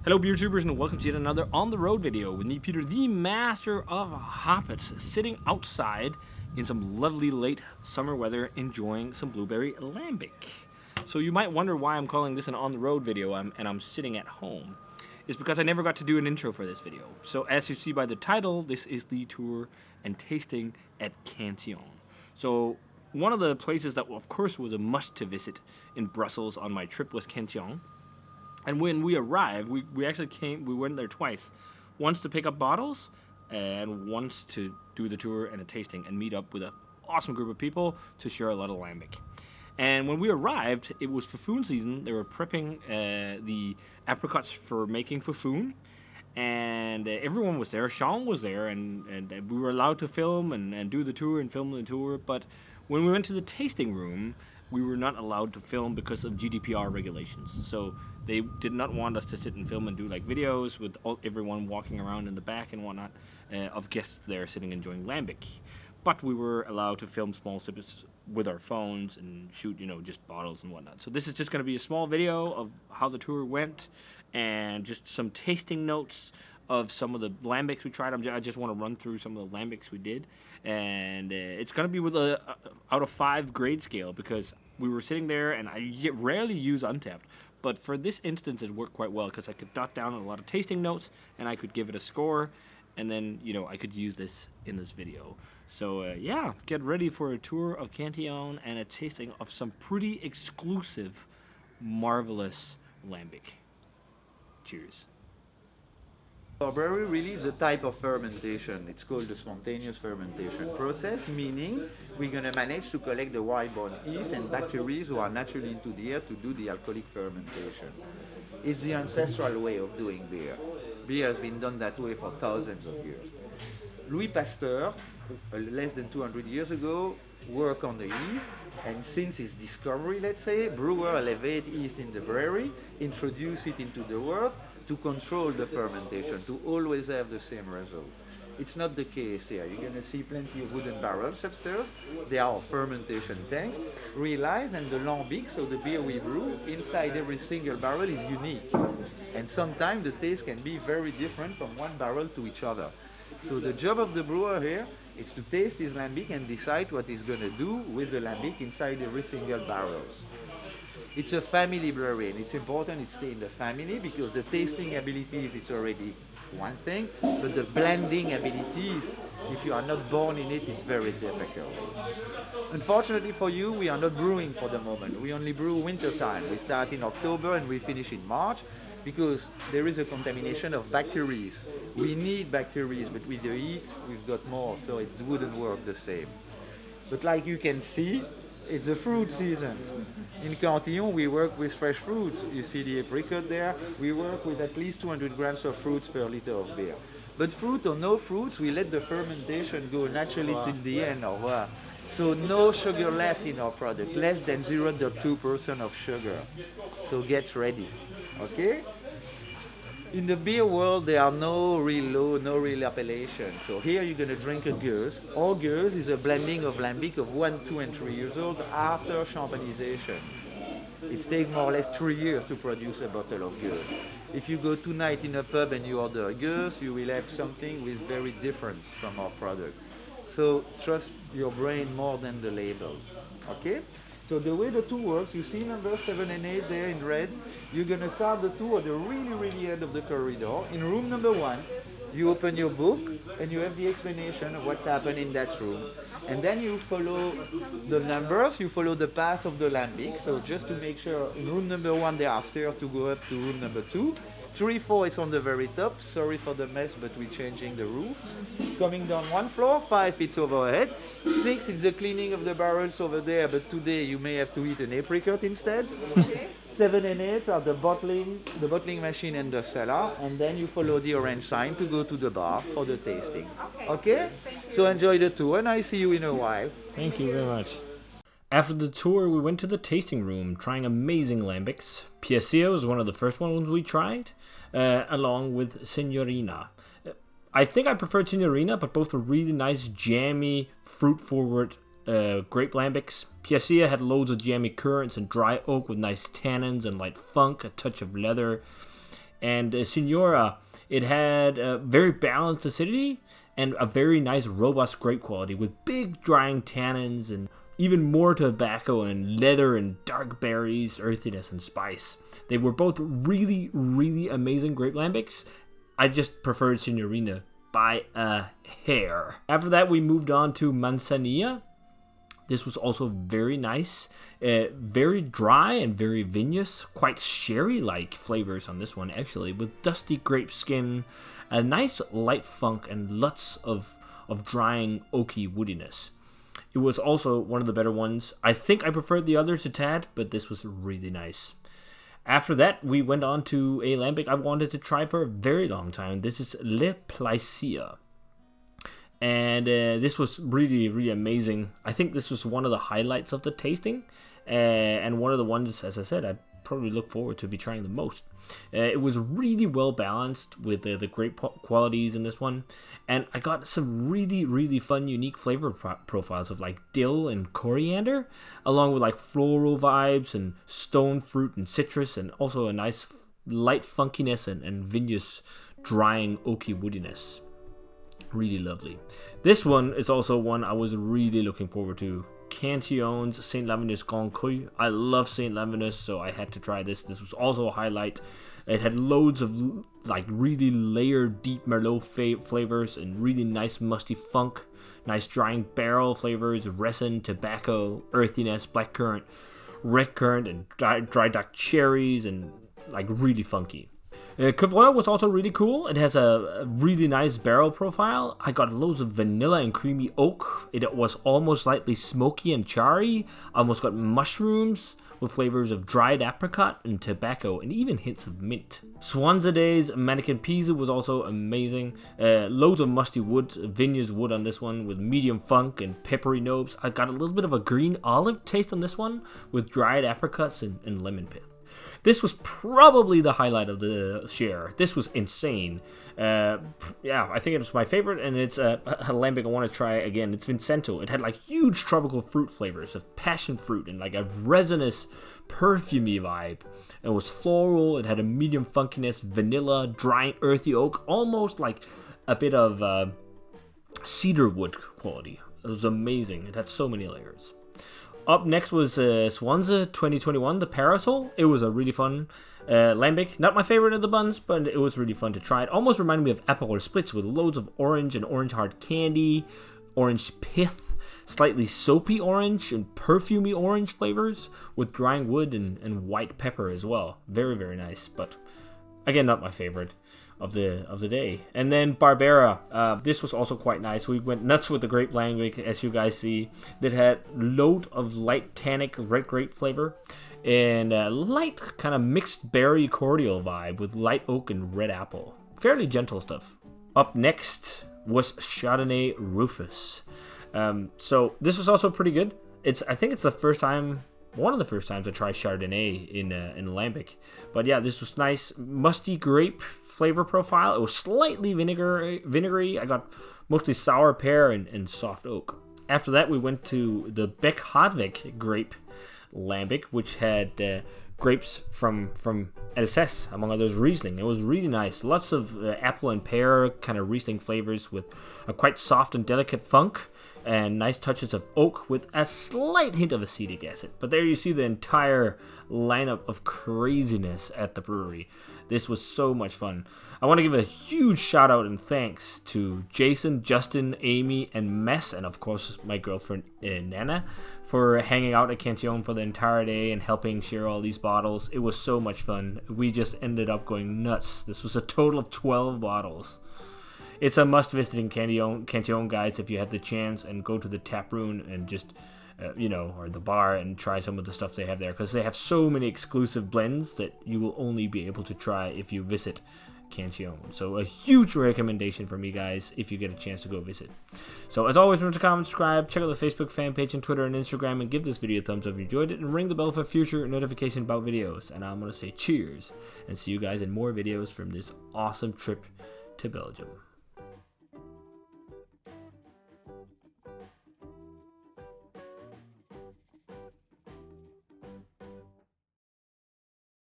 Hello beer tubers and welcome to yet another on the road video with me, Peter, the master of Hoppets, sitting outside in some lovely late summer weather enjoying some blueberry lambic. So you might wonder why I'm calling this an on the road video and I'm sitting at home. It's because I never got to do an intro for this video. So as you see by the title, this is the tour and tasting at Cantillon. So one of the places that of course was a must to visit in Brussels on my trip was Cantillon. And when we arrived, we went there twice. Once to pick up bottles, and once to do the tour and a tasting and meet up with an awesome group of people to share a lot of lambic. And when we arrived, it was Fufun season. They were prepping the apricots for making Fufun. And everyone was there. Sean was there, and we were allowed to film and do the tour and film the tour. But when we went to the tasting room, we were not allowed to film because of GDPR regulations. So they did not want us to sit and film and do like videos with everyone walking around in the back and whatnot of guests there sitting enjoying lambic. But we were allowed to film small sips with our phones and shoot, just bottles and whatnot. So this is just going to be a small video of how the tour went and just some tasting notes of some of the lambics we tried. I just want to run through some of the lambics we did. And it's going to be with a out of 5 grade scale because we were sitting there and I rarely use Untapped. But for this instance, it worked quite well because I could jot down a lot of tasting notes and I could give it a score. And then, I could use this in this video. So, yeah, get ready for a tour of Cantillon and a tasting of some pretty exclusive, marvelous lambic. Cheers. Our brewery really is a type of fermentation. It's called the spontaneous fermentation process, meaning we're going to manage to collect the wild-born yeast and bacteria who are naturally into the air to do the alcoholic fermentation. It's the ancestral way of doing beer. Beer has been done that way for thousands of years. Louis Pasteur, less than 200 years ago, worked on the yeast, and since his discovery, let's say, brewer elevate yeast in the brewery, introduce it into the world to control the fermentation, to always have the same result. It's not the case here. You're going to see plenty of wooden barrels upstairs. They are fermentation tanks, realized, and the lambic, so the beer we brew, inside every single barrel is unique. And sometimes the taste can be very different from one barrel to each other. So the job of the brewer here is to taste his lambic and decide what he's going to do with the lambic inside every single barrel. It's a family brewery, and it's important it stay in the family because the tasting abilities, it's already one thing, but the blending abilities, if you are not born in it, it's very difficult. Unfortunately for you, we are not brewing for the moment. We only brew winter time. We start in October and we finish in March because there is a contamination of bacteria. We need bacteria, but with the heat, we've got more, so it wouldn't work the same. But like you can see, it's a fruit season. In Cantillon, we work with fresh fruits. You see the apricot there. We work with at least 200 grams of fruits per liter of beer. But fruit or no fruits, we let the fermentation go naturally till the end. So no sugar left in our product, less than 0.2% of sugar. So get ready, okay? In the beer world, there are no real low, no real appellation. So here you're going to drink a gueuse. Our gueuse is a blending of lambic of 1, 2, and 3 years old after champagnization. It takes more or less 3 years to produce a bottle of gueuse. If you go tonight in a pub and you order a gueuse, you will have something with very different from our product. So trust your brain more than the labels, okay? So the way the tour works, you see numbers 7 and 8 there in red. You're going to start the tour at the really end of the corridor. In room number 1, you open your book and you have the explanation of what's happened in that room. And then you follow the numbers, you follow the path of the lambic. So just to make sure, in room number 1 there are stairs to go up to room number 2. 3, 4, it's on the very top. Sorry for the mess, but we're changing the roof. Coming down 1 floor, 5, it's overhead. 6, it's the cleaning of the barrels over there, but today you may have to eat an apricot instead. Okay. 7 and 8 are the bottling machine and the cellar, and then you follow the orange sign to go to the bar for the tasting. Okay? So enjoy the tour, and I see you in a while. Thank you very much. After the tour, we went to the tasting room, trying amazing lambics. Piaccia was one of the first ones we tried, along with Signorina. I think I preferred Signorina, but both were really nice, jammy, fruit-forward grape lambics. Piaccia had loads of jammy currants and dry oak with nice tannins and light funk, a touch of leather. And Signora, it had a very balanced acidity and a very nice robust grape quality with big drying tannins and even more tobacco and leather and dark berries, earthiness and spice. They were both really, really amazing grape lambics. I just preferred Signorina by a hair. After that, we moved on to Manzanilla. This was also very nice, very dry and very vinous, quite sherry-like flavors on this one actually, with dusty grape skin, a nice light funk, and lots of drying oaky woodiness. It was also one of the better ones. I think I preferred the others a tad, but this was really nice. After that, we went on to a lambic I wanted to try for a very long time. This is Le Plaisir. And this was really, really amazing. I think this was one of the highlights of the tasting. And one of the ones, as I said, I probably look forward to be trying the most. It was really well balanced with the grape qualities in this one. And I got some really, really fun, unique flavor profiles of like dill and coriander, along with like floral vibes and stone fruit and citrus, and also a nice light funkiness and vinous drying oaky woodiness. Really lovely. This one is also one I was really looking forward to. Cantillon's Saint Lavinus Grand Cru. I love Saint Lavinus, so I had to try this. This was also a highlight. It had loads of like really layered deep Merlot flavors and really nice musty funk, nice drying barrel flavors, resin, tobacco, earthiness, blackcurrant, red currant, and dry dark cherries, and like really funky. Couvreur was also really cool. It has a really nice barrel profile. I got loads of vanilla and creamy oak. It was almost slightly smoky and charry. I almost got mushrooms with flavors of dried apricot and tobacco, and even hints of mint. Swanzaday's Mannequin Pisa was also amazing. Loads of musty wood, vineyards wood on this one, with medium funk and peppery nobes. I got a little bit of a green olive taste on this one, with dried apricots and lemon pith. This was probably the highlight of the share. This was insane. Yeah, I think it was my favorite, and it's a lambic I want to try again. It's Vincento. It had like huge tropical fruit flavors of passion fruit and like a resinous, perfumey vibe. It was floral. It had a medium funkiness, vanilla, dry, earthy oak, almost like a bit of cedar wood quality. It was amazing. It had so many layers. Up next was Swanza 2021, the Parasol. It was a really fun lambic. Not my favorite of the buns, but it was really fun to try. It almost reminded me of Aperol Spritz with loads of orange and orange hard candy, orange pith, slightly soapy orange and perfumey orange flavors with drying wood and white pepper as well. Very, very nice, but again, not my favorite of the day. And then Barbera, this was also quite nice. We went nuts with the grape lambic, as you guys see. That had load of light tannic red grape flavor and a light kind of mixed berry cordial vibe with light oak and red apple. Fairly gentle stuff. Up next was Chardonnay Rufus. So this was also pretty good. I think it's the first time. One of the first times I tried Chardonnay in lambic. But yeah, this was nice. Musty grape flavor profile. It was slightly vinegary. I got mostly sour pear and soft oak. After that, we went to the Beck Hartweg grape lambic, which had grapes from Alsace, among others Riesling. It was really nice. Lots of apple and pear kind of Riesling flavors with a quite soft and delicate funk and nice touches of oak with a slight hint of acetic acid. But there you see the entire lineup of craziness at the brewery. This was so much fun. I want to give a huge shout out and thanks to Jason, Justin, Amy, and Mess, and of course my girlfriend Nana, for hanging out at Cantillon for the entire day and helping share all these bottles. It was so much fun. We just ended up going nuts. This was a total of 12 bottles. It's a must visit in Cantillon, guys, if you have the chance, and go to the tap room and just, or the bar and try some of the stuff they have there, because they have so many exclusive blends that you will only be able to try if you visit Cantillon. So a huge recommendation for me, guys, if you get a chance to go visit. So as always, remember to comment, subscribe, check out the Facebook fan page and Twitter and Instagram, and give this video a thumbs up if you enjoyed it, and ring the bell for future notification about videos. And I'm going to say cheers and see you guys in more videos from this awesome trip to Belgium.